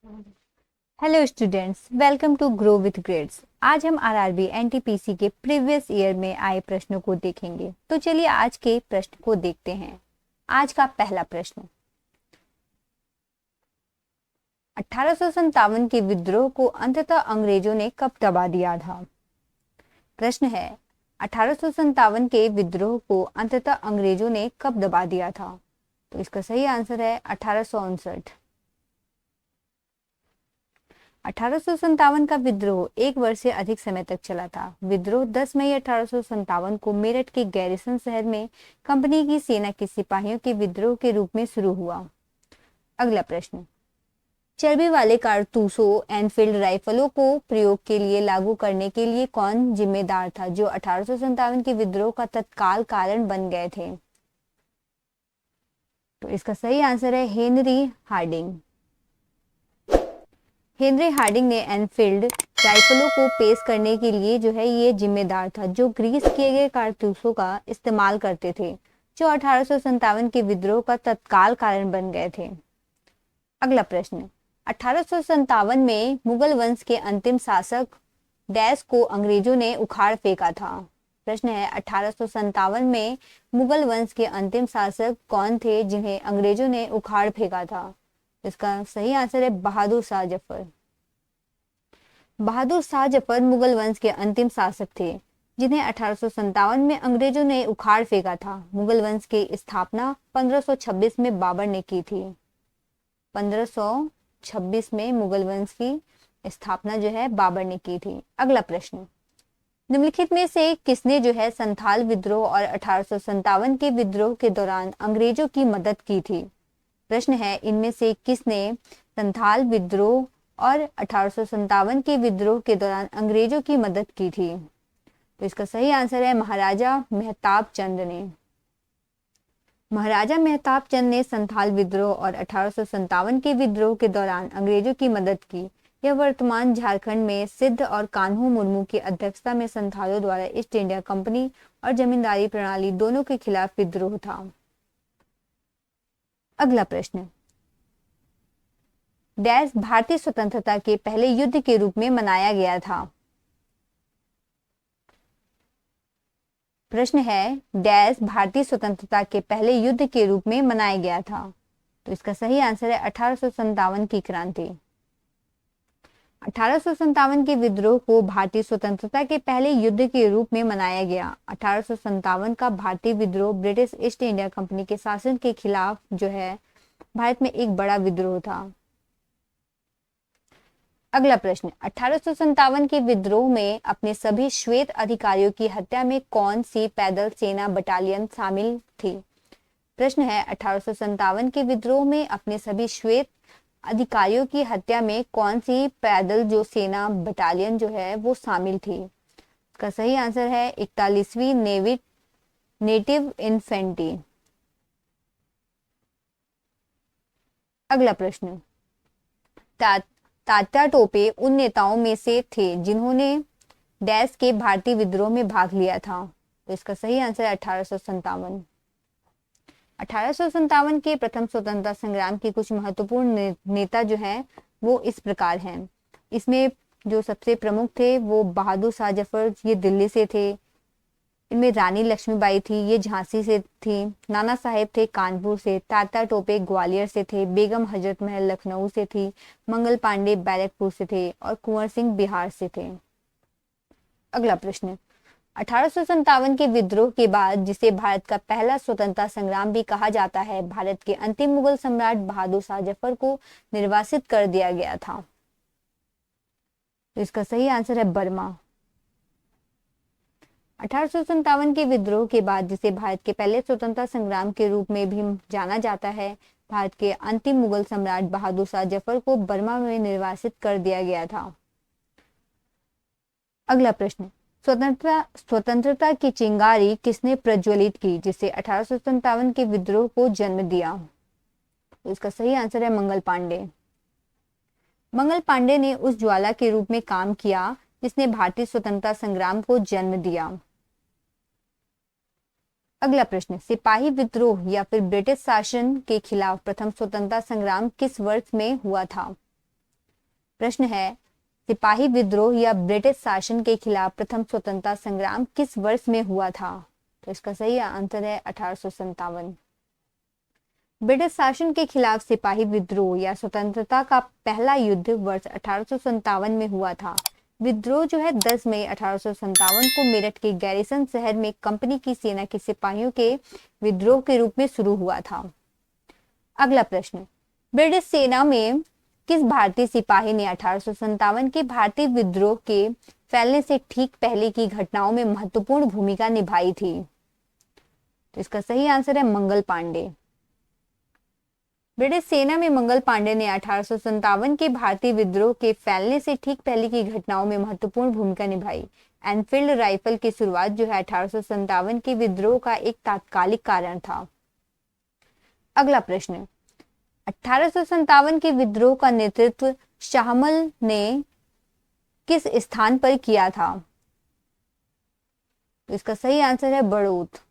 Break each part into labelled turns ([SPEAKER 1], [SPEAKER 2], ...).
[SPEAKER 1] Hello students, welcome to grow with grades. आज हम RRB NTPC के प्रीवियस ईयर में आए प्रश्नों को देखेंगे। तो चलिए आज के प्रश्न को देखते हैं। आज का पहला प्रश्न, 1857 के विद्रोह को अंततः अंग्रेजों ने कब दबा दिया था? प्रश्न है, 1857 के विद्रोह को अंततः अंग्रेजों ने कब दबा दिया था? तो इसका सही आंसर है 1859। 1857 का विद्रोह 1 वर्ष से अधिक समय तक चला था। विद्रोह 10 मई 1857 को मेरठ के गैरिसन शहर में कंपनी की सेना के सिपाहियों के विद्रोह के रूप में शुरू हुआ। अगला प्रश्न, चर्बी वाले कारतूसों एनफील्ड राइफलों को प्रयोग के लिए लागू करने के लिए कौन जिम्मेदार था, जो 1857 के विद्रोह का तत्काल कारण बन गए थे? तो इसका सही आंसर है हेनरी हार्डिंग। हेनरी हार्डिंग ने एनफील्ड राइफलों को पेश करने के लिए जो है ये जिम्मेदार था, जो ग्रीस किए गए कारतूसों का इस्तेमाल करते थे, जो 1857 के विद्रोह का तत्काल कारण बन गए थे। अगला प्रश्न, 1857 में मुगल वंश के अंतिम शासक डैश को अंग्रेजों ने उखाड़ फेंका था। प्रश्न है, 1857 में मुगल वंश के अंतिम शासक कौन थे जिन्हें अंग्रेजों ने उखाड़ फेंका था? इसका सही आंसर है बहादुर शाह जफर। बहादुर शाह जफर मुगल वंश के अंतिम शासक थे जिन्हें 1857 में अंग्रेजों ने उखाड़ फेंका था। मुगल वंश की स्थापना 1526 में बाबर ने की थी। 1526 में मुगल वंश की स्थापना जो है बाबर ने की थी। अगला प्रश्न, निम्नलिखित में से किसने जो है संथाल विद्रोह और 1857 के विद्रोह के दौरान अंग्रेजों की मदद की थी? प्रश्न है, इनमें से किसने संथाल विद्रोह और 1857 के विद्रोह के दौरान अंग्रेजों की मदद की थी? तो इसका सही आंसर है महाराजा मेहताब चंद ने। महाराजा मेहताब चंद ने संथाल विद्रोह और 1857 के विद्रोह के दौरान अंग्रेजों की मदद की। यह वर्तमान झारखंड में सिद्ध और कान्हू मुर्मू की अध्यक्षता में संथालों द्वारा ईस्ट इंडिया कंपनी और जमींदारी प्रणाली दोनों के खिलाफ विद्रोह था। अगला प्रश्न, डैश भारतीय स्वतंत्रता के पहले युद्ध के रूप में मनाया गया था? प्रश्न है, डैश भारतीय स्वतंत्रता के पहले युद्ध के रूप में मनाया गया था? तो इसका सही आंसर है 1857 की क्रांति। 1857 के विद्रोह को भारतीय स्वतंत्रता के पहले युद्ध के रूप में मनाया गया। 1857 का भारतीय विद्रोह ब्रिटिश ईस्ट इंडिया कंपनी के शासन के खिलाफ जो है भारत में एक बड़ा विद्रोह था। अगला प्रश्न, 1857 के विद्रोह में अपने सभी श्वेत अधिकारियों की हत्या में कौन सी पैदल सेना बटालियन शामिल थी? प्रश्न है, 1857 के विद्रोह में अपने सभी श्वेत अधिकारियों की हत्या में कौन सी पैदल जो सेना बटालियन जो है वो शामिल थी? इसका सही आंसर है 41वीं नेटिव इन्फेंट्री। अगला प्रश्न, तात्या टोपे उन नेताओं में से थे जिन्होंने डैश के भारतीय विद्रोह में भाग लिया था? तो इसका सही आंसर है 1857। 1857 के प्रथम स्वतंत्रता संग्राम के कुछ महत्वपूर्ण नेता जो हैं वो इस प्रकार हैं। इसमें जो सबसे प्रमुख थे वो बहादुर शाह जफर, ये दिल्ली से थे। इनमें रानी लक्ष्मीबाई थी, ये झांसी से थी। नाना साहेब थे कानपुर से। तात्या टोपे ग्वालियर से थे। बेगम हजरत महल लखनऊ से थी। मंगल पांडे बैरकपुर से थे और कुंवर सिंह बिहार से थे। अगला प्रश्न, 1857 के विद्रोह के बाद जिसे भारत का पहला स्वतंत्रता संग्राम भी कहा जाता है, भारत के अंतिम मुगल सम्राट बहादुर शाह जफर को निर्वासित कर दिया गया था? तो इसका सही आंसर है बर्मा। 1857 के विद्रोह के बाद जिसे भारत के पहले स्वतंत्रता संग्राम के रूप में भी जाना जाता है, भारत के अंतिम मुगल सम्राट बहादुर शाह जफर को बर्मा में निर्वासित कर दिया गया था। अगला प्रश्न, स्वतंत्रता की चिंगारी किसने प्रज्वलित की जिसे 1857 के विद्रोह को जन्म दिया? तो इसका सही आंसर है मंगल पांडे। मंगल पांडे ने उस ज्वाला के रूप में काम किया जिसने भारतीय स्वतंत्रता संग्राम को जन्म दिया। अगला प्रश्न, सिपाही विद्रोह या फिर ब्रिटिश शासन के खिलाफ प्रथम स्वतंत्रता संग्राम किस वर्ष में हुआ था? प्रश्न है, सिपाही विद्रोह या ब्रिटिश शासन के खिलाफ प्रथम स्वतंत्रता संग्राम किस वर्ष में हुआ था? तो इसका सही आंसर है 1857। ब्रिटिश शासन के खिलाफ सिपाही विद्रोह या स्वतंत्रता का पहला युद्ध वर्ष 1857 में हुआ था। विद्रोह जो है 10 मई 1857 को मेरठ के गैरिसन शहर में कंपनी की सेना के सिपाहियों के विद्रोह के रूप में शुरू हुआ था। अगला प्रश्न, ब्रिटिश सेना में किस भारतीय सिपाही ने 1857 के भारतीय विद्रोह के फैलने से ठीक पहले की घटनाओं में महत्वपूर्ण भूमिका निभाई थी? तो इसका सही आंसर है मंगल पांडे। ब्रिटिश सेना में मंगल पांडे ने 1857 के भारतीय विद्रोह के फैलने से ठीक पहले की घटनाओं में महत्वपूर्ण भूमिका निभाई। एनफील्ड राइफल की शुरुआत जो है 1857 के विद्रोह का एक तात्कालिक कारण था। अगला प्रश्न, 1857 के विद्रोह का नेतृत्व शाहमल ने किस स्थान पर किया था? तो इसका सही आंसर है बड़ौत।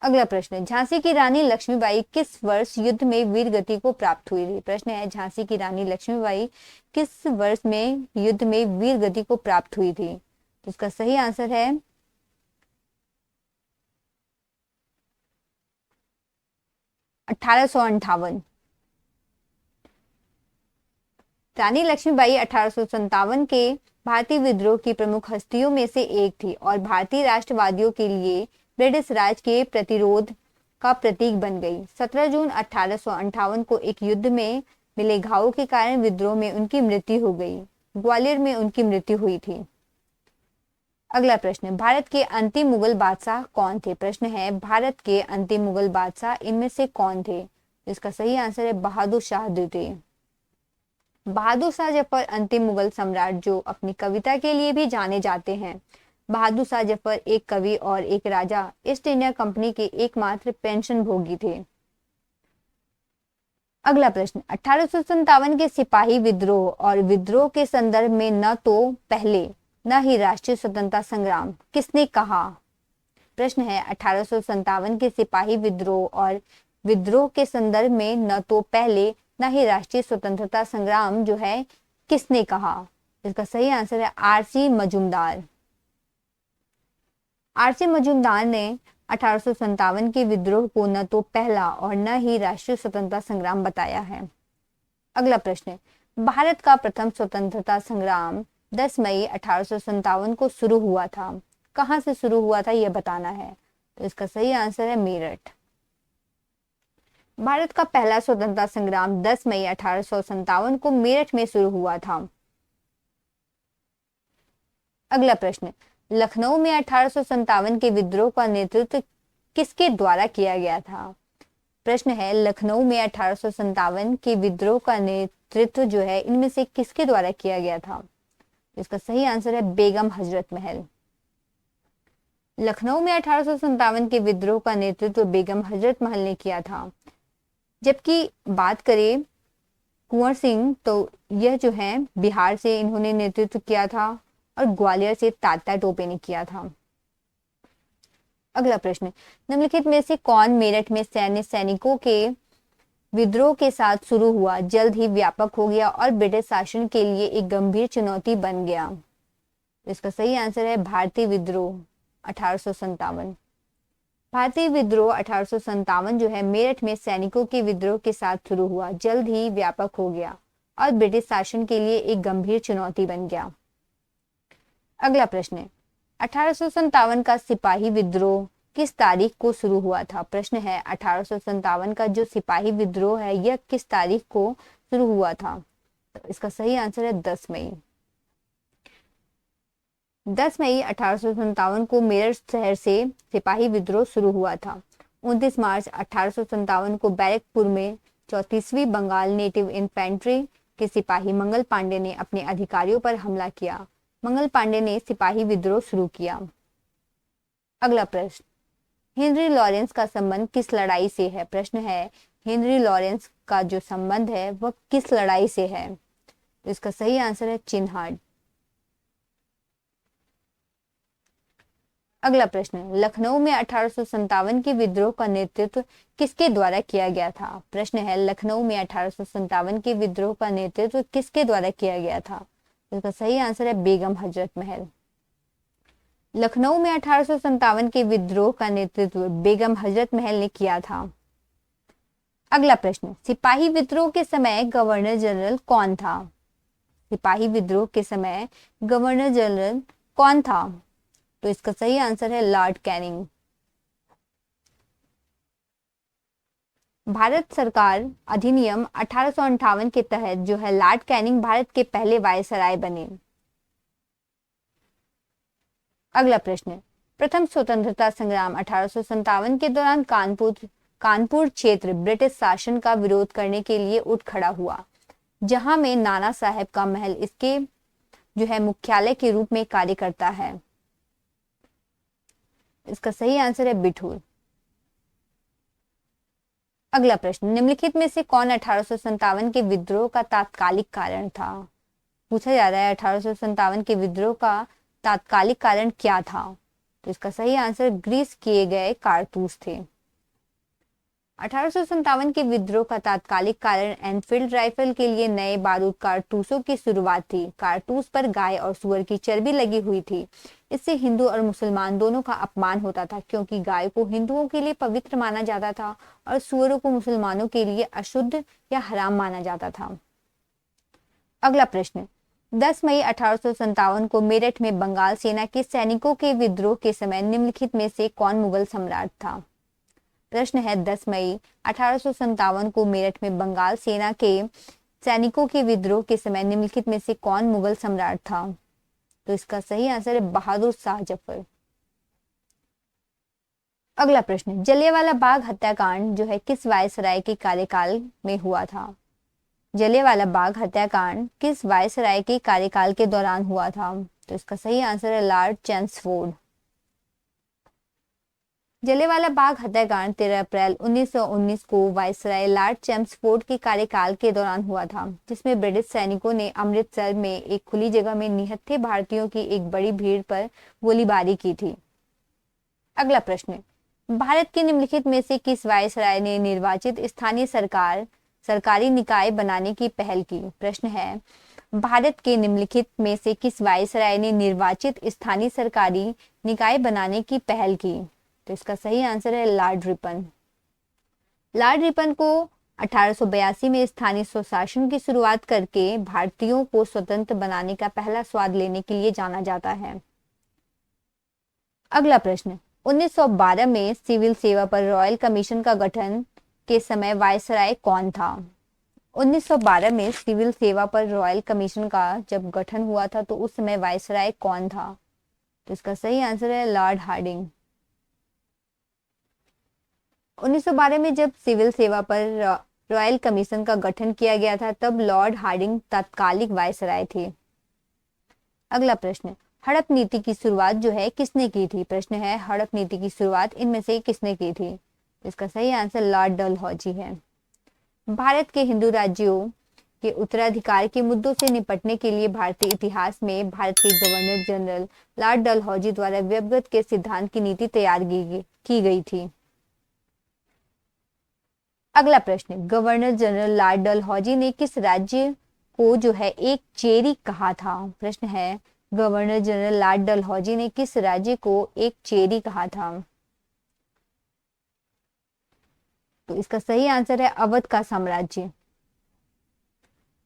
[SPEAKER 1] अगला प्रश्न, झांसी की रानी लक्ष्मीबाई किस वर्ष युद्ध में वीर गति को प्राप्त हुई थी? प्रश्न है, झांसी की रानी लक्ष्मीबाई किस वर्ष में युद्ध में वीर गति को प्राप्त हुई थी? तो इसका सही आंसर है 1858। रानी लक्ष्मीबाई 1857 के भारतीय विद्रोह की प्रमुख हस्तियों में से एक थी और भारतीय राष्ट्रवादियों के लिए ब्रिटिश राज के प्रतिरोध का प्रतीक बन गई। 17 जून 1858 को एक युद्ध में मिले घावों के कारण विद्रोह में उनकी मृत्यु हो गई। ग्वालियर में उनकी मृत्यु हुई थी। अगला प्रश्न, भारत के अंतिम मुगल बादशाह कौन थे? प्रश्न है, भारत के अंतिम मुगल बादशाह इनमें से कौन थे? इसका सही आंसर है बहादुर शाह द्वितीय। बहादुर शाह जफर अंतिम मुगल सम्राट जो अपनी कविता के लिए भी जाने जाते हैं। बहादुर शाह जफर एक कवि और एक राजा, ईस्ट इंडिया कंपनी के एकमात्र पेंशन भोगी थे। अगला प्रश्न, 1857 के सिपाही विद्रोह और विद्रोह के संदर्भ में न तो पहले न ही राष्ट्रीय स्वतंत्रता संग्राम किसने कहा? प्रश्न है, 1857 के सिपाही विद्रोह और विद्रोह के संदर्भ में न तो पहले न ही राष्ट्रीय स्वतंत्रता संग्राम जो है किसने कहा? इसका सही आंसर है आरसी मजूमदार। आरसी मजूमदार ने 1857 के विद्रोह को न तो पहला और न ही राष्ट्रीय स्वतंत्रता संग्राम बताया है। अगला प्रश्न, भारत का प्रथम स्वतंत्रता संग्राम 10 मई 1857 को शुरू हुआ था। कहां से शुरू हुआ था यह बताना है। तो इसका सही आंसर है मेरठ। भारत का पहला स्वतंत्रता संग्राम 10 मई 1857 को मेरठ में शुरू हुआ था। अगला प्रश्न, लखनऊ में 1857 के विद्रोह का नेतृत्व किसके द्वारा किया गया था? प्रश्न है, लखनऊ में 1857 के विद्रोह का नेतृत्व जो है इनमें से किसके द्वारा किया गया था? इसका सही आंसर है बेगम हजरत महल। लखनऊ में 1857 के विद्रोह का नेतृत्व बेगम हजरत महल ने किया था। जबकि बात करें कुंवर सिंह तो यह जो है बिहार से इन्होंने नेतृत्व किया था और ग्वालियर से तात्या टोपे ने किया था। अगला प्रश्न, निम्नलिखित में से कौन मेरठ में सैनिकों के विद्रोह के साथ शुरू हुआ जल्द ही व्यापक हो गया और ब्रिटिश शासन के लिए एक गंभीर चुनौती बन गया? इसका सही आंसर है भारतीय विद्रोह 1857। भारतीय विद्रोह 1857 जो है मेरठ में सैनिकों के विद्रोह के साथ शुरू हुआ, जल्द ही व्यापक हो गया और ब्रिटिश शासन के लिए एक गंभीर चुनौती बन गया। अगला प्रश्न, 1857 का सिपाही विद्रोह किस तारीख को शुरू हुआ था? प्रश्न है, 1857 का जो सिपाही विद्रोह है यह किस तारीख को शुरू हुआ था? तो इसका सही आंसर है 10 मई। 10 मई 1857 को मेरठ शहर से सिपाही विद्रोह शुरू हुआ था। 29 मार्च 1857 को बैरकपुर में 34वीं बंगाल नेटिव इन्फेंट्री के सिपाही मंगल पांडे ने अपने अधिकारियों पर हमला किया। मंगल पांडे ने सिपाही विद्रोह शुरू किया। अगला प्रश्न, हेनरी लॉरेंस का संबंध किस लड़ाई से है? प्रश्न है, हेनरी लॉरेंस का जो संबंध है वह किस लड़ाई से है? तो इसका सही आंसर है चिन्हाट। अगला प्रश्न, लखनऊ में 1857 के विद्रोह का नेतृत्व किसके द्वारा किया गया था? प्रश्न है, लखनऊ में 1857 के विद्रोह का नेतृत्व किसके द्वारा किया गया था? इसका सही आंसर है बेगम हजरत महल। लखनऊ में 1857 के विद्रोह का नेतृत्व बेगम हजरत महल ने किया था। अगला प्रश्न, सिपाही विद्रोह के समय गवर्नर जनरल कौन था? सिपाही विद्रोह के समय गवर्नर जनरल कौन था? तो इसका सही आंसर है लॉर्ड कैनिंग। भारत सरकार अधिनियम 1858 के तहत जो है लॉर्ड कैनिंग भारत के पहले वायसराय बने। अगला प्रश्न, प्रथम स्वतंत्रता संग्राम 1857 के दौरान कानपुर क्षेत्र ब्रिटिश शासन का विरोध करने के लिए उठ खड़ा हुआ, जहां में नाना साहब का महल इसके जो है मुख्यालय के रूप में कार्य करता है। इसका सही आंसर है बिठूर। अगला प्रश्न, निम्नलिखित में से कौन 1857 के विद्रोह का तात्कालिक कारण था? पूछा जा रहा है 1857 के विद्रोह का तात्कालिक कारण क्या था? तो इसका सही आंसर ग्रीस किए गए कारतूस थे। 1857 के विद्रोह का तात्कालिक कारण एनफील्ड राइफल के लिए नए बारूद कारतूसों की शुरुआत थी। कारतूस पर गाय और सुअर की चर्बी लगी हुई थी। इससे हिंदू और मुसलमान दोनों का अपमान होता था, क्योंकि गाय को हिंदुओं के लिए पवित्र माना जाता था और सुअरों को मुसलमानों के लिए अशुद्ध या हराम माना जाता था। अगला प्रश्न, 10 मई 1857 को मेरठ में बंगाल सेना के सैनिकों के विद्रोह के समय निम्नलिखित में से कौन मुगल सम्राट था? प्रश्न है, 10 मई 1857 को मेरठ में बंगाल सेना के सैनिकों के विद्रोह के समय निम्नलिखित में से कौन मुगल सम्राट था? तो इसका सही आंसर है बहादुर शाह जफर। अगला प्रश्न, जलियांवाला बाग हत्याकांड जो है किस वायसराय के कार्यकाल में हुआ था? जलियांवाला बाग हत्याकांड किस वायसराय के कार्यकाल के दौरान हुआ था? तो इसका सही आंसर है लॉर्ड चैम्सफोर्ड। जलियांवाला बाग हत्याकांड 13 अप्रैल 1919 को वायसराय लॉर्ड चैम्सफोर्ड के कार्यकाल के दौरान हुआ था, जिसमें ब्रिटिश सैनिकों ने अमृतसर में एक खुली जगह में निहत्थे भारतीयों की एक बड़ी भीड़ पर गोलीबारी की थी। अगला प्रश्न, भारत के निम्नलिखित में से किस वायसराय ने निर्वाचित स्थानीय सरकारी निकाय बनाने की पहल की? प्रश्न है, भारत के निम्नलिखित में से किस वायसराय ने निर्वाचित स्थानीय सरकारी निकाय बनाने की पहल की? तो इसका सही आंसर है लॉर्ड रिपन। लॉर्ड रिपन को 1882 में स्थानीय स्वशासन की शुरुआत करके भारतीयों को स्वतंत्र बनाने का पहला स्वाद लेने के लिए जाना जाता है। अगला प्रश्न, 1912 में सिविल सेवा पर रॉयल कमीशन का गठन के समय वायसराय कौन था? 1912 में सिविल सेवा पर रॉयल कमीशन का जब गठन हुआ था तो उस समय वायसराय कौन था? तो इसका सही आंसर है लॉर्ड हार्डिंग। 1912 में जब सिविल सेवा पर रॉयल कमीशन का गठन किया गया था तब लॉर्ड हार्डिंग तत्कालिक वायसराय थे। अगला प्रश्न, हड़प नीति की शुरुआत जो है किसने की थी? प्रश्न है, हड़प नीति की शुरुआत इनमें से किसने की थी? इसका सही आंसर लॉर्ड डलहौजी है। भारत के हिंदू राज्यों के उत्तराधिकार के मुद्दों से निपटने के लिए भारतीय इतिहास में भारत के गवर्नर जनरल लॉर्ड डलहौजी द्वारा व्यवगत के सिद्धांत की नीति तैयार की गई थी। अगला प्रश्न, गवर्नर जनरल लॉर्ड डलहौजी ने किस राज्य को जो है एक चेरी कहा था? प्रश्न है, गवर्नर जनरल लॉर्ड डलहौजी ने किस राज्य को एक चेरी कहा था? तो इसका सही आंसर है अवध का साम्राज्य।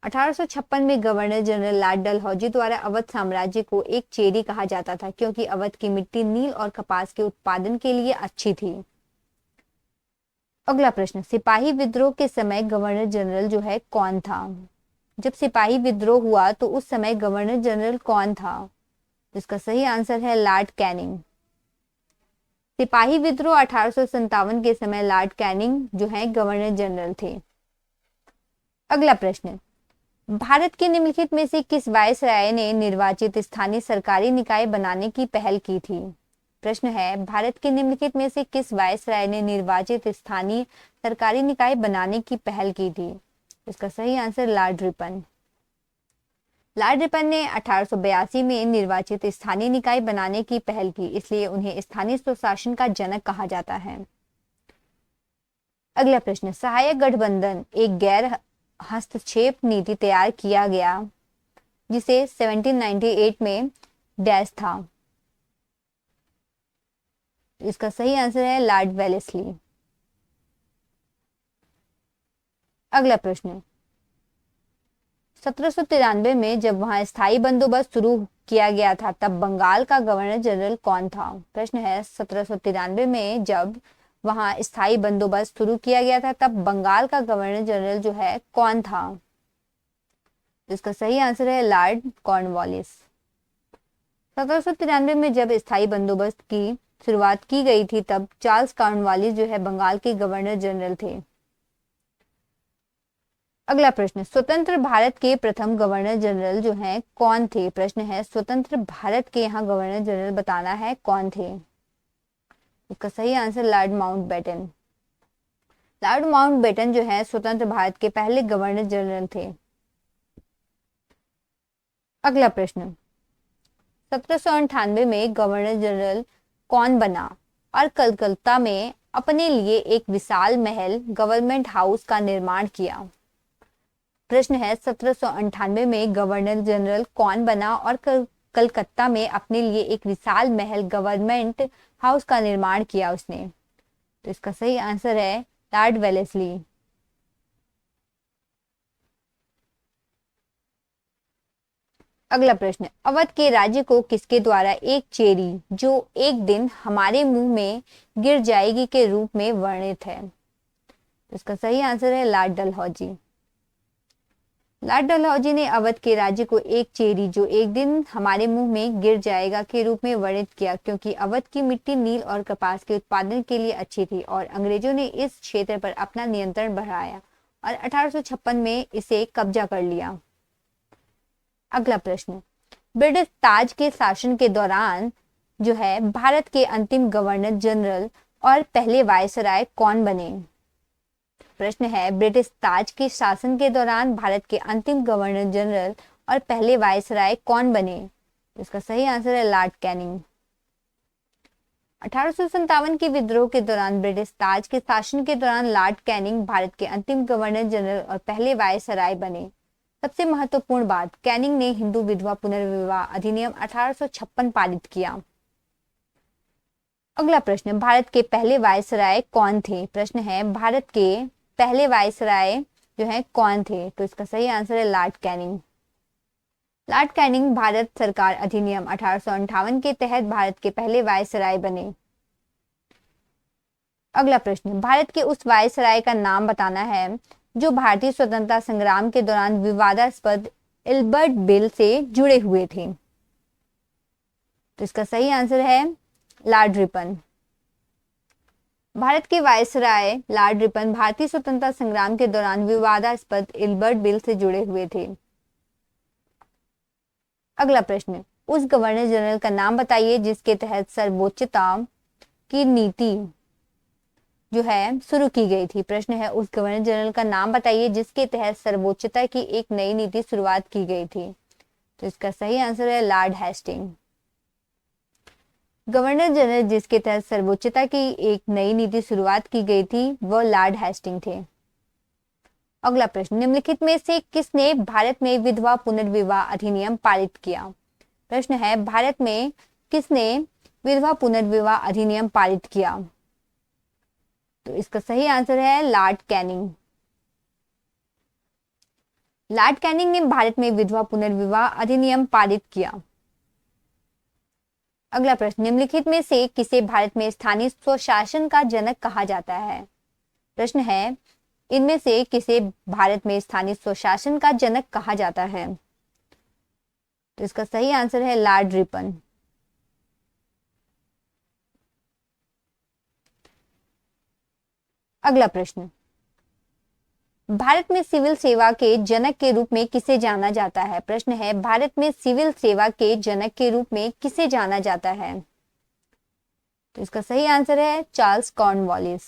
[SPEAKER 1] 1856 में गवर्नर जनरल लॉर्ड डलहौजी द्वारा अवध साम्राज्य को एक चेरी कहा जाता था, क्योंकि अवध की मिट्टी नील और कपास के उत्पादन के लिए अच्छी थी। अगला प्रश्न, सिपाही विद्रोह के समय गवर्नर जनरल जो है कौन था? जब सिपाही विद्रोह हुआ तो उस समय गवर्नर जनरल कौन था? इसका सही आंसर है लॉर्ड कैनिंग। सिपाही विद्रोह 1857 के समय लॉर्ड कैनिंग जो है गवर्नर जनरल थे। अगला प्रश्न, भारत के निम्नलिखित में से किस वायसराय ने निर्वाचित स्थानीय सरकारी निकाय बनाने की पहल की थी? प्रश्न है, भारत के निम्नलिखित में से किस वायसराय ने निर्वाचित स्थानीय सरकारी निकाय बनाने की पहल की थी? इसका सही answer Lord Ripon. Lord Ripon ने 1882 में निर्वाचित स्थानीय निकाय बनाने की पहल की, इसलिए उन्हें स्थानीय स्वशासन का जनक कहा जाता है। अगला प्रश्न, सहायक गठबंधन एक गैर हस्तक्षेप नीति तैयार किया गया जिसे 1798 में डैश था। इसका सही आंसर है लॉर्ड वेलेस्ली। अगला प्रश्न, 1793 में जब वहां स्थायी बंदोबस्त शुरू किया गया था तब बंगाल का गवर्नर जनरल कौन था। प्रश्न है 1793 में जब वहां स्थायी बंदोबस्त शुरू किया गया था तब बंगाल का गवर्नर जनरल जो है कौन था। इसका सही आंसर है लॉर्ड कॉर्नवालिस। 1793 में जब स्थायी बंदोबस्त की शुरुआत की गई थी तब चार्ल्स कॉर्नवालिस जो है बंगाल के गवर्नर जनरल थे। अगला प्रश्न, स्वतंत्र भारत के प्रथम गवर्नर जनरल जो हैं कौन थे। प्रश्न है स्वतंत्र भारत के यहाँ गवर्नर जनरल बताना है कौन थे। इसका सही answer Lord Mountbatten. Lord Mountbatten जो है स्वतंत्र भारत के पहले गवर्नर जनरल थे। अगला प्रश्न, 1798 में गवर्नर जनरल कौन बना और कलकत्ता में अपने लिए एक विशाल महल गवर्नमेंट हाउस का निर्माण किया। प्रश्न है 1798 में गवर्नर जनरल कौन बना और कलकत्ता में अपने लिए एक विशाल महल गवर्नमेंट हाउस का निर्माण किया उसने। तो इसका सही आंसर है लॉर्ड वेलेस्ली। अगला प्रश्न, अवध के राज्य को किसके द्वारा एक चेरी जो एक दिन हमारे मुंह में गिर जाएगी के रूप में वर्णित है। इसका सही आंसर है लॉर्ड डलहौजी। लॉर्ड डलहौजी ने अवध के राज्य को एक चेरी जो एक दिन हमारे मुंह में गिर जाएगा के रूप में वर्णित किया, क्योंकि अवध की मिट्टी नील और कपास के उत्पादन के लिए अच्छी थी और अंग्रेजों ने इस क्षेत्र पर अपना नियंत्रण बढ़ाया और 1856 में इसे कब्जा कर लिया। अगला प्रश्न, ब्रिटिश ताज के शासन के दौरान जो है भारत के अंतिम गवर्नर जनरल और पहले वायसराय कौन बने। प्रश्न है ब्रिटिश ताज के शासन के दौरान भारत के अंतिम गवर्नर जनरल और पहले वायसराय कौन बने। इसका सही आंसर है लॉर्ड कैनिंग। 1857 के विद्रोह के दौरान ब्रिटिश ताज के शासन के दौरान लॉर्ड कैनिंग भारत के अंतिम गवर्नर जनरल और पहले वायसराय बने। सबसे महत्वपूर्ण बात, कैनिंग ने हिंदू विधवा पुनर्विवाह अधिनियम 1856 पारित किया। अगला प्रश्न, भारत के पहले वायसराय कौन थे। प्रश्न है भारत के पहले वायसराय जो है कौन थे। तो इसका सही आंसर है Lord Canning. Lord Canning Bharat सरकार अधिनियम 1858 के तहत भारत के पहले वायसराय बने। अगला प्रश्न, भारत के उस वायसराय का नाम बताना है जो भारतीय स्वतंत्रता संग्राम के दौरान विवादास्पद एल्बर्ट बिल से जुड़े हुए थे। तो इसका सही आंसर है लॉर्ड रिपन। भारत के वायसराय लॉर्ड रिपन भारतीय स्वतंत्रता संग्राम के दौरान विवादास्पद एल्बर्ट बिल से जुड़े हुए थे। अगला प्रश्न, उस गवर्नर जनरल का नाम बताइए जिसके तहत सर्वोच्चता की नीति जो है शुरू की गई थी। प्रश्न है उस गवर्नर जनरल का नाम बताइए जिसके तहत सर्वोच्चता की एक नई नीति शुरुआत की गई थी। तो इसका सही आंसर है लॉर्ड हेस्टिंग। गवर्नर जनरल जिसके तहत सर्वोच्चता की एक नई नीति शुरुआत की गई थी वह लॉर्ड हेस्टिंग थे। अगला प्रश्न, निम्नलिखित में से किसने भारत में विधवा पुनर्विवाह अधिनियम पारित किया। प्रश्न है भारत में किसने विधवा पुनर्विवाह अधिनियम पारित किया। तो इसका सही आंसर है लॉर्ड कैनिंग। लॉर्ड कैनिंग ने भारत में विधवा पुनर्विवाह अधिनियम पारित किया। अगला प्रश्न, निम्नलिखित में से किसे भारत में स्थानीय स्वशासन का जनक कहा जाता है। प्रश्न है इनमें से किसे भारत में स्थानीय स्वशासन का जनक कहा जाता है। तो इसका सही आंसर है लॉर्ड रिपन। अगला प्रश्न, भारत में सिविल सेवा के जनक के रूप में किसे जाना जाता है। प्रश्न है भारत में सिविल सेवा के जनक के रूप में किसे जाना जाता है। तो इसका सही आंसर है चार्ल्स कॉर्नवालिस।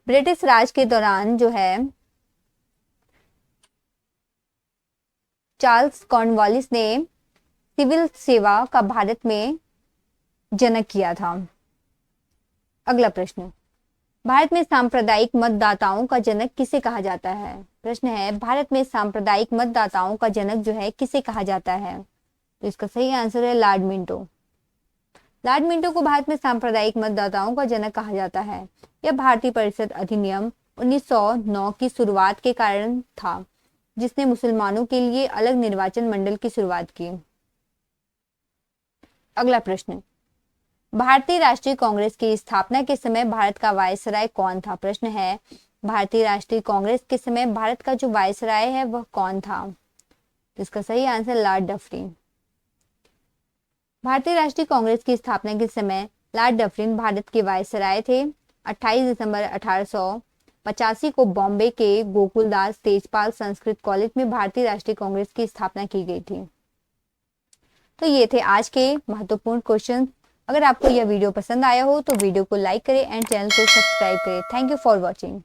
[SPEAKER 1] ब्रिटिश राज के दौरान जो है चार्ल्स कॉर्नवालिस ने सिविल सेवा का भारत में जनक किया था? अगला प्रश्न, भारत में सांप्रदायिक मतदाताओं का जनक किसे कहा जाता है? प्रश्न है, भारत में सांप्रदायिक मतदाताओं का जनक जो है किसे कहा जाता है? तो इसका सही आंसर है लॉर्ड मिंटो। लॉर्ड मिंटो को भारत में सांप्रदायिक मतदाताओं का जनक कहा जाता है। यह भारतीय परिषद अधिनियम 1909 की शुरुआत के कारण था, जिसने मुसलमानों के लिए अलग निर्वाचन मंडल की शुरुआत की। अगला प्रश्न, भारतीय राष्ट्रीय कांग्रेस की स्थापना के समय भारत का वायसराय कौन था? प्रश्न है, भारतीय राष्ट्रीय कांग्रेस के समय भारत का जो वायसराय है वह कौन था? इसका सही आंसर लॉर्ड डफरिन। भारतीय राष्ट्रीय कांग्रेस की स्थापना के समय लॉर्ड डफरिन भारत के वायसराय थे। 28 दिसंबर 1885 को बॉम्बे के गोकुलदास तेजपाल संस्कृत कॉलेज में भारतीय राष्ट्रीय कांग्रेस की स्थापना की गई थी। तो ये थे आज के महत्वपूर्ण क्वेश्चन। अगर आपको यह वीडियो पसंद आया हो तो वीडियो को लाइक करें एंड चैनल को सब्सक्राइब करें। Thank you for watching.